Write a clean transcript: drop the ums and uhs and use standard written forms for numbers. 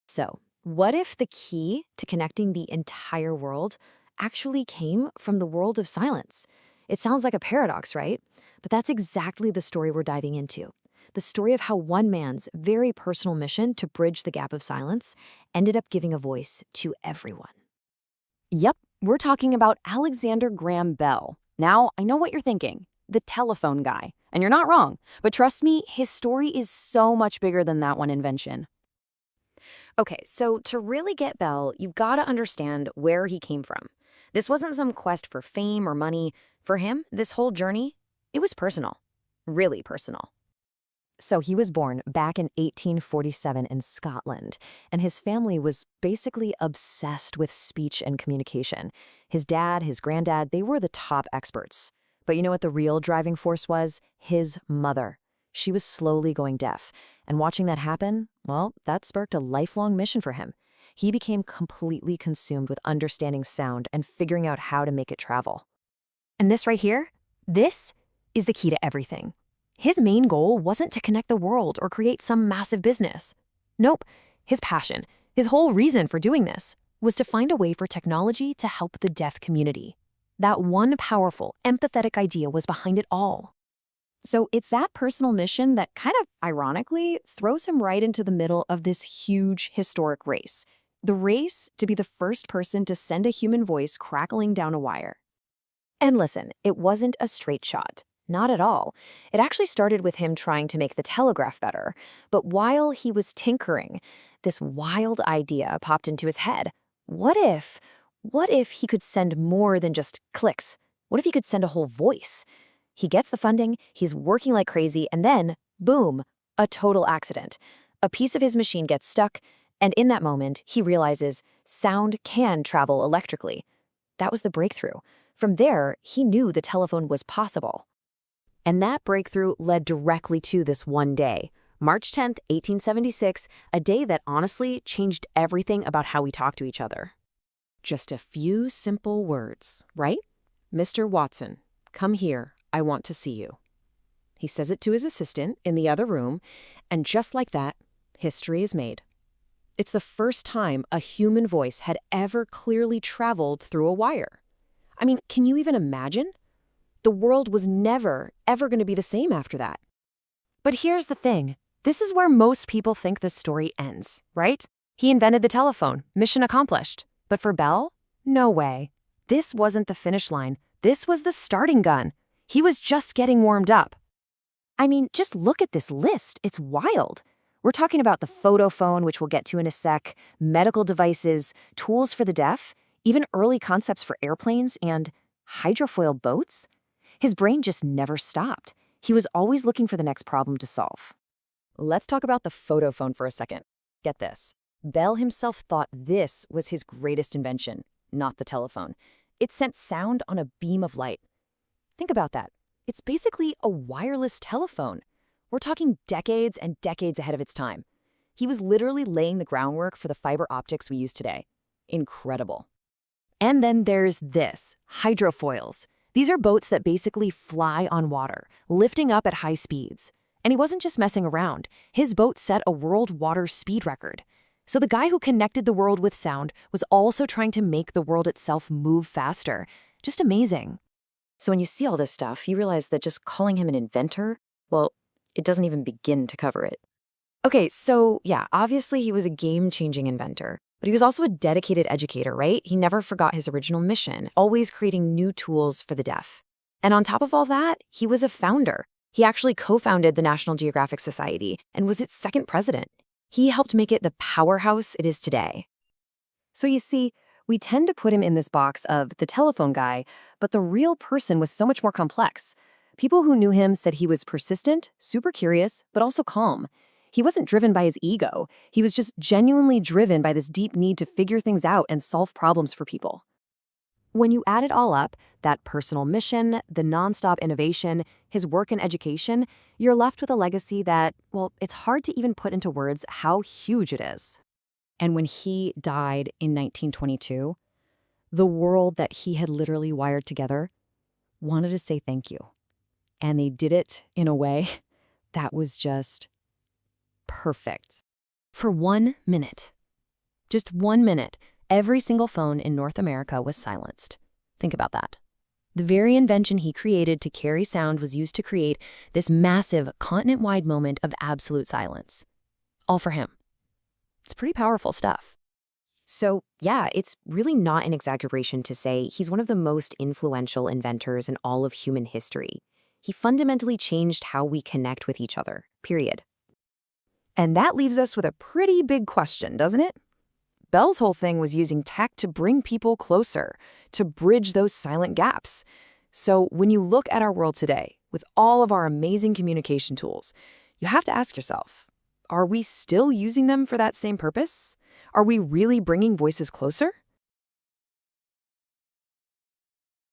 So, what if the key to connecting the entire world actually came from the world of silence? It sounds like a paradox, right? But that's exactly the story we're diving into. The story of how one man's very personal mission to bridge the gap of silence ended up giving a voice to everyone. Yep, we're talking about Alexander Graham Bell. Now, I know what you're thinking, the telephone guy. And you're not wrong, but trust me, his story is so much bigger than that one invention. Okay, so to really get Bell, you've got to understand where he came from. This wasn't some quest for fame or money. For him, this whole journey, it was personal, really personal. So he was born back in 1847 in Scotland, and his family was basically obsessed with speech and communication. His dad, his granddad, they were the top experts. But you know what the real driving force was? His mother. She was slowly going deaf, and watching that happen, well, that sparked a lifelong mission for him. He became completely consumed with understanding sound and figuring out how to make it travel. And this right here, this is the key to everything. His main goal wasn't to connect the world or create some massive business. Nope, his passion, his whole reason for doing this, was to find a way for technology to help the deaf community. That one powerful, empathetic idea was behind it all. So it's that personal mission that kind of ironically throws him right into the middle of this huge historic race. The race to be the first person to send a human voice crackling down a wire. And listen, it wasn't a straight shot. Not at all. It actually started with him trying to make the telegraph better. But while he was tinkering, this wild idea popped into his head. What if, what if he could send more than just clicks? What if he could send a whole voice? He gets the funding, he's working like crazy, and then, boom, a total accident. A piece of his machine gets stuck, and in that moment, he realizes sound can travel electrically. That was the breakthrough. From there, he knew the telephone was possible. And that breakthrough led directly to this one day, March 10th, 1876, a day that honestly changed everything about how we talk to each other. Just a few simple words, right? Mr. Watson, come here. I want to see you. He says it to his assistant in the other room, and just like that, history is made. It's the first time a human voice had ever clearly traveled through a wire. I mean, can you even imagine? The world was never, ever going to be the same after that. But here's the thing. This is where most people think the story ends, right? He invented the telephone, mission accomplished. But for Bell, no way. This wasn't the finish line. This was the starting gun. He was just getting warmed up. I mean, just look at this list. It's wild. We're talking about the photophone, which we'll get to in a sec, medical devices, tools for the deaf, even early concepts for airplanes and hydrofoil boats. His brain just never stopped. He was always looking for the next problem to solve. Let's talk about the photophone for a second. Get this. Bell himself thought this was his greatest invention, not the telephone. It sent sound on a beam of light. Think about that. It's basically a wireless telephone. We're talking decades and decades ahead of its time. He was literally laying the groundwork for the fiber optics we use today. Incredible. And then there's this, hydrofoils. These are boats that basically fly on water, lifting up at high speeds. And he wasn't just messing around. His boat set a world water speed record. So the guy who connected the world with sound was also trying to make the world itself move faster. Just amazing. So when you see all this stuff, you realize that just calling him an inventor, well, it doesn't even begin to cover it. Okay, so yeah, obviously he was a game-changing inventor, but he was also a dedicated educator, right? He never forgot his original mission, always creating new tools for the deaf. And on top of all that, he was a founder. He actually co-founded the National Geographic Society and was its second president. He helped make it the powerhouse it is today. So you see, we tend to put him in this box of the telephone guy, but the real person was so much more complex. People who knew him said he was persistent, super curious, but also calm. He wasn't driven by his ego. He was just genuinely driven by this deep need to figure things out and solve problems for people. When you add it all up, that personal mission, the nonstop innovation, his work in education, you're left with a legacy that, well, it's hard to even put into words how huge it is. And when he died in 1922, the world that he had literally wired together wanted to say thank you. And they did it in a way that was just perfect. For 1 minute, Just 1 minute, every single phone in North America was silenced. Think about that. The very invention he created to carry sound was used to create this massive, continent-wide moment of absolute silence. All for him. It's pretty powerful stuff. So, yeah, it's really not an exaggeration to say he's one of the most influential inventors in all of human history. He fundamentally changed how we connect with each other, period. And that leaves us with a pretty big question, doesn't it? Bell's whole thing was using tech to bring people closer, to bridge those silent gaps. So when you look at our world today, with all of our amazing communication tools, you have to ask yourself, are we still using them for that same purpose? Are we really bringing voices closer?